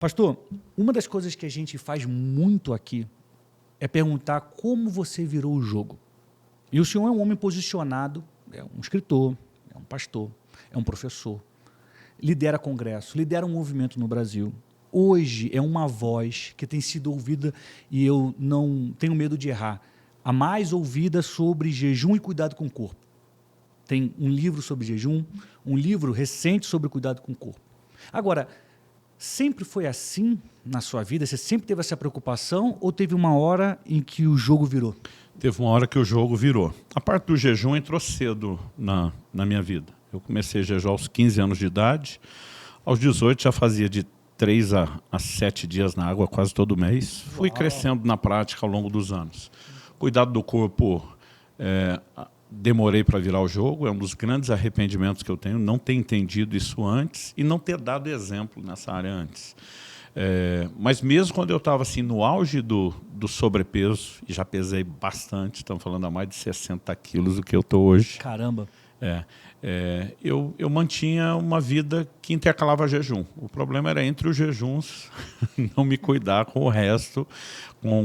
Pastor, uma das coisas que a gente faz muito aqui é perguntar como você virou o jogo. E o senhor é um homem posicionado, é um escritor, é um pastor, é um professor, lidera congresso, lidera um movimento no Brasil. Hoje é uma voz que tem sido ouvida, e eu não tenho medo de errar, a mais ouvida sobre jejum e cuidado com o corpo. Tem um livro sobre jejum, um livro recente sobre cuidado com o corpo. Agora, sempre foi assim na sua vida? Você sempre teve essa preocupação ou teve uma hora em que o jogo virou? Teve uma hora que o jogo virou. A parte do jejum entrou cedo na minha vida. Eu comecei a jejuar aos 15 anos de idade. Aos 18 já fazia de 3 a 7 dias na água quase todo mês. Fui crescendo na prática ao longo dos anos. Cuidado do corpo, demorei para virar o jogo. É um dos grandes arrependimentos que eu tenho, não ter entendido isso antes e não ter dado exemplo nessa área antes. Mas mesmo quando eu estava assim, no auge do sobrepeso, e já pesei bastante, estamos falando a mais de 60 quilos do que eu estou hoje. Caramba! Eu mantinha uma vida que intercalava jejum. O problema era entre os jejuns não me cuidar com o resto,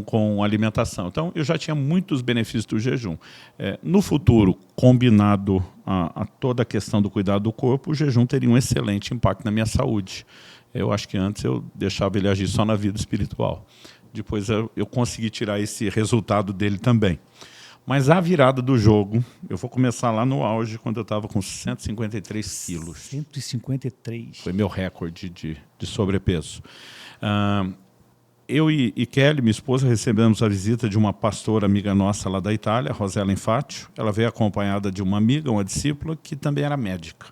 com alimentação. Então, eu já tinha muitos benefícios do jejum. No futuro, combinado a toda a questão do cuidado do corpo, o jejum teria um excelente impacto na minha saúde. Eu acho que antes eu deixava ele agir só na vida espiritual. Depois eu consegui tirar esse resultado dele também. Mas a virada do jogo, eu vou começar lá no auge, quando eu estava com 153 quilos. 153. Foi meu recorde de sobrepeso. Eu e Kelly, minha esposa, recebemos a visita de uma pastora amiga nossa lá da Itália, Rosela Infátio. Ela veio acompanhada de uma amiga, uma discípula, que também era médica.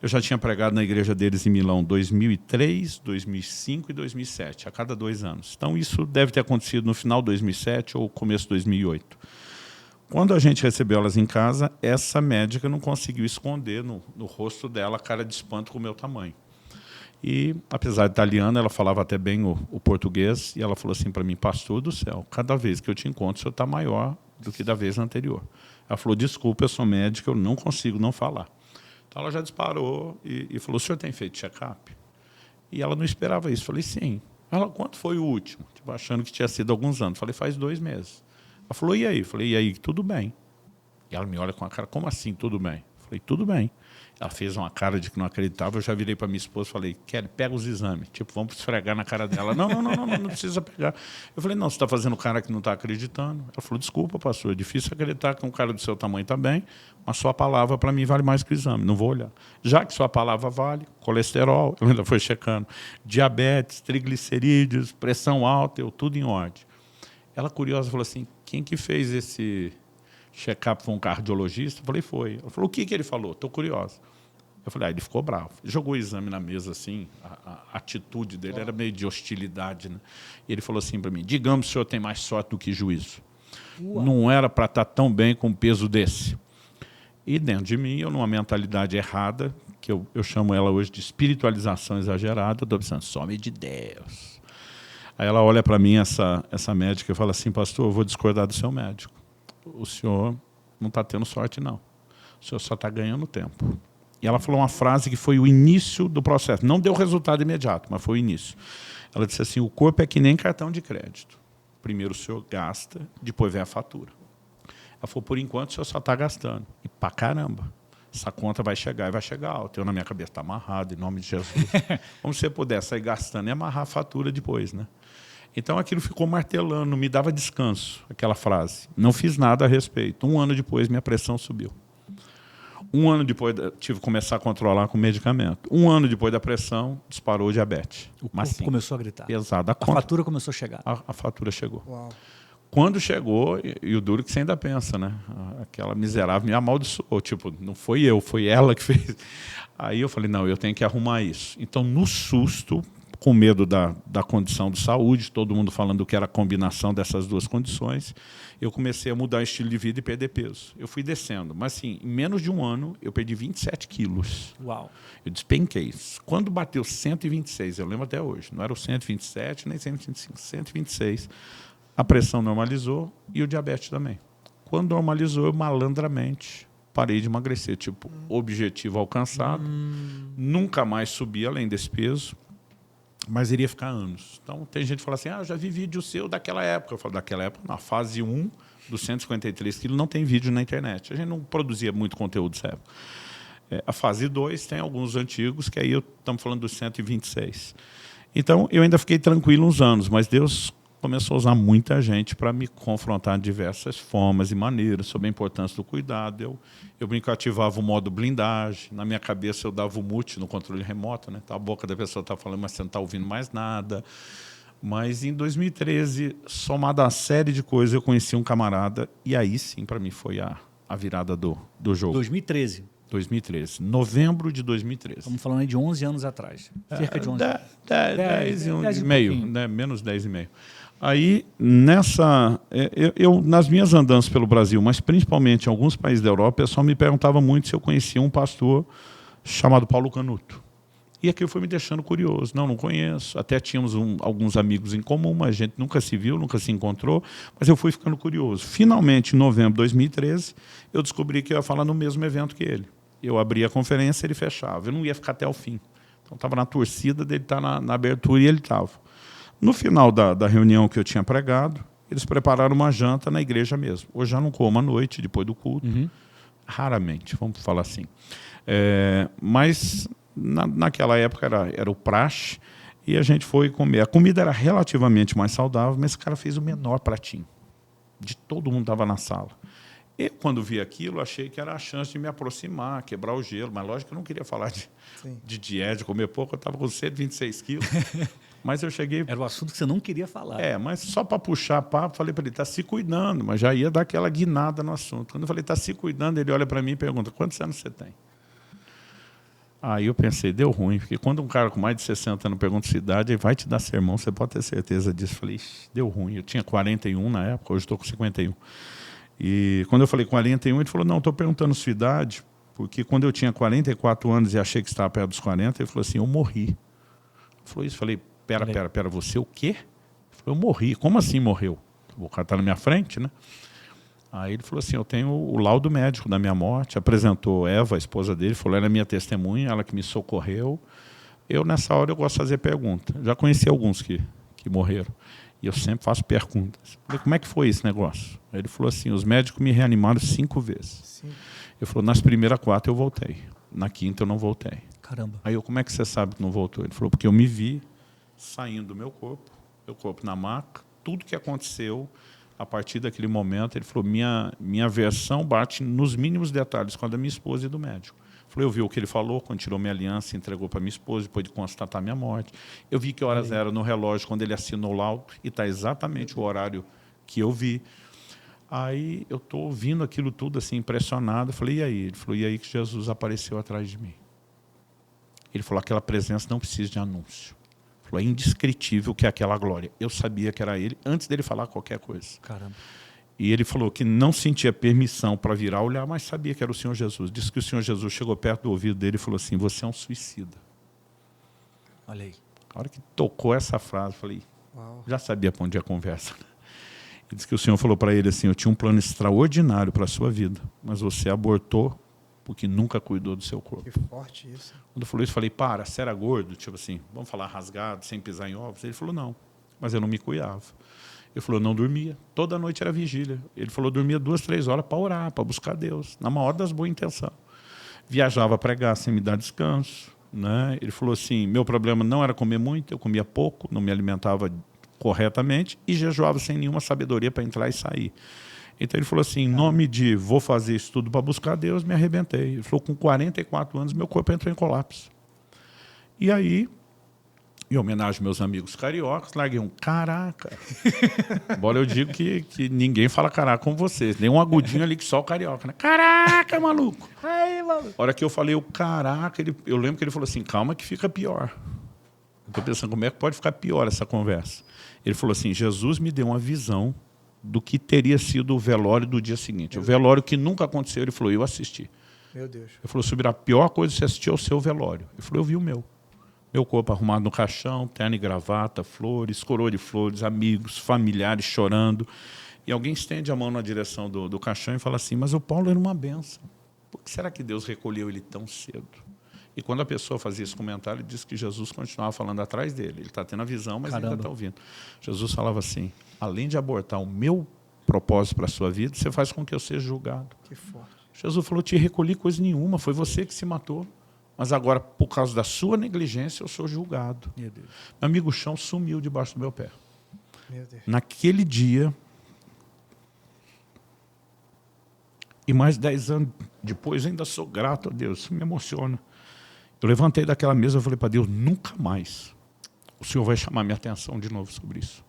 Eu já tinha pregado na igreja deles em Milão 2003, 2005 e 2007, a cada 2 anos. Então isso deve ter acontecido no final de 2007 ou começo de 2008. Quando a gente recebeu elas em casa, essa médica não conseguiu esconder no rosto dela a cara de espanto com o meu tamanho. E, apesar de italiana, ela falava até bem o português, e ela falou assim para mim: pastor do céu, cada vez que eu te encontro, o senhor está maior do que da vez anterior. Ela falou: desculpa, eu sou médica, eu não consigo não falar. Então ela já disparou e falou: o senhor tem feito check-up? E ela não esperava isso. Falei: sim. Ela: quanto foi o último? Tipo, achando que tinha sido alguns anos. Falei: faz 2 meses. Ela falou: e aí? Falei: e aí, tudo bem. E ela me olha com a cara: como assim, tudo bem? Falei: tudo bem. Ela fez uma cara de que não acreditava. Eu já virei para minha esposa e falei: Kelly, pega os exames. Tipo, vamos esfregar na cara dela. Não precisa pegar. Eu falei: não, você está fazendo cara que não está acreditando. Ela falou: desculpa, pastor, é difícil acreditar que um cara do seu tamanho está bem, mas sua palavra para mim vale mais que o exame, não vou olhar. Já que sua palavra vale, colesterol, eu ainda fui checando, diabetes, triglicerídeos, pressão alta, tudo em ordem. Ela, curiosa, falou assim: quem que fez esse check-up? Foi um cardiologista? Eu falei: foi. Ela falou: o que ele falou? Estou curiosa. Eu falei: ele ficou bravo. Jogou o exame na mesa assim, a atitude dele era meio de hostilidade, né? E ele falou assim para mim: digamos que o senhor tem mais sorte do que juízo. Uau. Não era para estar tão bem com um peso desse. E dentro de mim, eu numa mentalidade errada, que eu chamo ela hoje de espiritualização exagerada, eu estou pensando: some de Deus. Aí ela olha para mim, essa médica, e fala assim: pastor, eu vou discordar do seu médico. O senhor não está tendo sorte, não. O senhor só está ganhando tempo. E ela falou uma frase que foi o início do processo. Não deu resultado imediato, mas foi o início. Ela disse assim: o corpo é que nem cartão de crédito. Primeiro o senhor gasta, depois vem a fatura. Ela falou: por enquanto o senhor só está gastando. E pra caramba. Essa conta vai chegar e vai chegar alta. Eu, na minha cabeça, está amarrado, em nome de Jesus. Como se você pudesse sair gastando e amarrar a fatura depois, né? Então aquilo ficou martelando, não me dava descanso, aquela frase. Não fiz nada a respeito. 1 ano depois, minha pressão subiu. 1 ano depois, tive que começar a controlar com medicamento. 1 ano depois da pressão, disparou o diabetes. O corpo começou a gritar. Pesada. A fatura começou a chegar. A fatura chegou. Uau. Quando chegou, e o duro que você ainda pensa, né? Aquela miserável me amaldiçoou. Tipo, não foi eu, foi ela que fez. Aí eu falei: não, eu tenho que arrumar isso. Então, no susto, com medo da condição de saúde, todo mundo falando que era a combinação dessas 2 condições, eu comecei a mudar o estilo de vida e perder peso. Eu fui descendo, mas assim, em menos de 1 ano, eu perdi 27 quilos. Uau. Eu despenquei. Quando bateu 126, eu lembro até hoje, não era o 127, nem 125, 126, a pressão normalizou e o diabetes também. Quando normalizou, eu malandramente parei de emagrecer. Tipo, objetivo alcançado, nunca mais subi além desse peso. mas iria ficar anos. Então, tem gente que fala assim, já vi vídeo seu daquela época. Eu falo, daquela época, na fase 1 dos 153 quilos, não tem vídeo na internet. A gente não produzia muito conteúdo nessa época. A fase 2 tem alguns antigos, que aí estamos falando dos 126. Então, eu ainda fiquei tranquilo uns anos, mas Deus começou a usar muita gente para me confrontar de diversas formas e maneiras sobre a importância do cuidado. Eu brinco, eu ativava o modo blindagem, na minha cabeça eu dava o mute no controle remoto, né? A boca da pessoa está falando, mas você não está ouvindo mais nada. Mas em 2013, somado a série de coisas, eu conheci um camarada, e aí sim, para mim, foi a virada do jogo. 2013. 2013, novembro de 2013. Estamos falando aí de 11 anos atrás. Cerca de 11 anos. 10 e meio, né? Menos 10 e meio. Aí, nas minhas andanças pelo Brasil, mas principalmente em alguns países da Europa, o pessoal me perguntava muito se eu conhecia um pastor chamado Paulo Canuto. E aquilo foi me deixando curioso. Não conheço. Até tínhamos alguns amigos em comum, mas a gente nunca se viu, nunca se encontrou. Mas eu fui ficando curioso. Finalmente, em novembro de 2013, eu descobri que eu ia falar no mesmo evento que ele. Eu abria a conferência, ele fechava. Eu não ia ficar até o fim. Então, estava na torcida dele estar na abertura e ele estava. No final da reunião que eu tinha pregado, eles prepararam uma janta na igreja mesmo. Hoje já não como à noite, depois do culto. Raramente, vamos falar assim. Mas naquela época era o praxe e a gente foi comer. A comida era relativamente mais saudável, mas esse cara fez o menor pratinho. De todo mundo estava na sala. Eu, quando vi aquilo, achei que era a chance de me aproximar, quebrar o gelo. Mas, lógico que eu não queria falar de dieta, de comer pouco. Eu estava com 126 quilos. Mas eu cheguei... Era o assunto que você não queria falar. Mas só para puxar papo, falei para ele, está se cuidando. Mas já ia dar aquela guinada no assunto. Quando eu falei, está se cuidando, ele olha para mim e pergunta, quantos anos você tem? Aí eu pensei, deu ruim. Porque quando um cara com mais de 60 anos pergunta sua idade, ele vai te dar sermão, você pode ter certeza disso. Falei, deu ruim. Eu tinha 41 na época, hoje estou com 51. E quando eu falei 41, ele falou, não, estou perguntando sua idade, porque quando eu tinha 44 anos e achei que estava perto dos 40, ele falou assim, eu morri. Ele falou isso, falei, pera, você o quê? Ele falou, eu morri. Como assim morreu? O cara está na minha frente, né? Aí ele falou assim, eu tenho o laudo médico da minha morte, apresentou Eva, a esposa dele, falou, ela é minha testemunha, ela que me socorreu. Eu, nessa hora, eu gosto de fazer pergunta. Já conheci alguns que morreram. E eu sempre faço perguntas. Falei, como é que foi esse negócio? Aí ele falou assim, os médicos me reanimaram 5 vezes. Sim. Ele falou, nas primeiras 4 eu voltei. Na 5ª eu não voltei. Caramba. Aí eu, como é que você sabe que não voltou? Ele falou, porque eu me vi saindo do meu corpo na maca, tudo que aconteceu a partir daquele momento. Ele falou, minha versão bate nos mínimos detalhes com a da minha esposa e do médico. Eu vi o que ele falou, quando tirou minha aliança, entregou para minha esposa, depois de constatar minha morte. Eu vi que horas era no relógio quando ele assinou o laudo, e está exatamente o horário que eu vi. Aí eu estou ouvindo aquilo tudo assim, impressionado. Eu falei, e aí? Ele falou, e aí que Jesus apareceu atrás de mim. Ele falou, aquela presença não precisa de anúncio. Ele falou, é indescritível que é aquela glória. Eu sabia que era ele, antes dele falar qualquer coisa. Caramba. E ele falou que não sentia permissão para virar olhar, mas sabia que era o Senhor Jesus. Disse que o Senhor Jesus chegou perto do ouvido dele e falou assim, você é um suicida. Olha aí. A hora que tocou essa frase, eu falei, uau, já sabia para onde ia a conversa. Ele disse que o Senhor falou para ele assim, eu tinha um plano extraordinário para a sua vida, mas você abortou porque nunca cuidou do seu corpo. Que forte isso. Quando falou isso, eu falei, você era gordo? Tipo assim, vamos falar rasgado, sem pisar em ovos? Ele falou, não, mas eu não me cuidava. Ele falou, não dormia. Toda noite era vigília. Ele falou, dormia 2, 3 horas para orar, para buscar Deus, na maior das boas intenções. Viajava a pregar sem me dar descanso. Né? Ele falou assim, meu problema não era comer muito, eu comia pouco, não me alimentava corretamente e jejuava sem nenhuma sabedoria para entrar e sair. Então ele falou assim, em nome de vou fazer isso tudo para buscar Deus, me arrebentei. Ele falou, com 44 anos, meu corpo entrou em colapso. E aí, em homenagem aos meus amigos cariocas, larguei um caraca. Embora eu digo que ninguém fala caraca com vocês. Nem um agudinho ali que só o carioca, né? Caraca, maluco! Aí, maluco! A hora que eu falei o caraca, eu lembro que ele falou assim, calma que fica pior. Eu estou pensando, como é que pode ficar pior essa conversa? Ele falou assim, Jesus me deu uma visão do que teria sido o velório do dia seguinte. O velório que nunca aconteceu, ele falou, eu assisti. Meu Deus. Ele falou, subir a pior coisa que você assistiu é o seu velório. Ele falou, eu vi o meu. Meu corpo arrumado no caixão, terno e gravata, flores, coroa de flores, amigos, familiares chorando. E alguém estende a mão na direção do caixão e fala assim, mas o Paulo era uma benção. Por que será que Deus recolheu ele tão cedo? E quando a pessoa fazia esse comentário, ele disse que Jesus continuava falando atrás dele. Ele está tendo a visão, mas Caramba. ainda está ouvindo. Jesus falava assim, além de abortar o meu propósito para a sua vida, você faz com que eu seja julgado. Que forte. Jesus falou, te recolhi coisa nenhuma, foi você que se matou. Mas agora, por causa da sua negligência, eu sou julgado. Meu Deus. Meu amigo, o chão sumiu debaixo do meu pé. Meu Deus. Naquele dia, e mais 10 anos depois, ainda sou grato a Deus, isso me emociona. Eu levantei daquela mesa e falei para Deus, nunca mais o Senhor vai chamar minha atenção de novo sobre isso.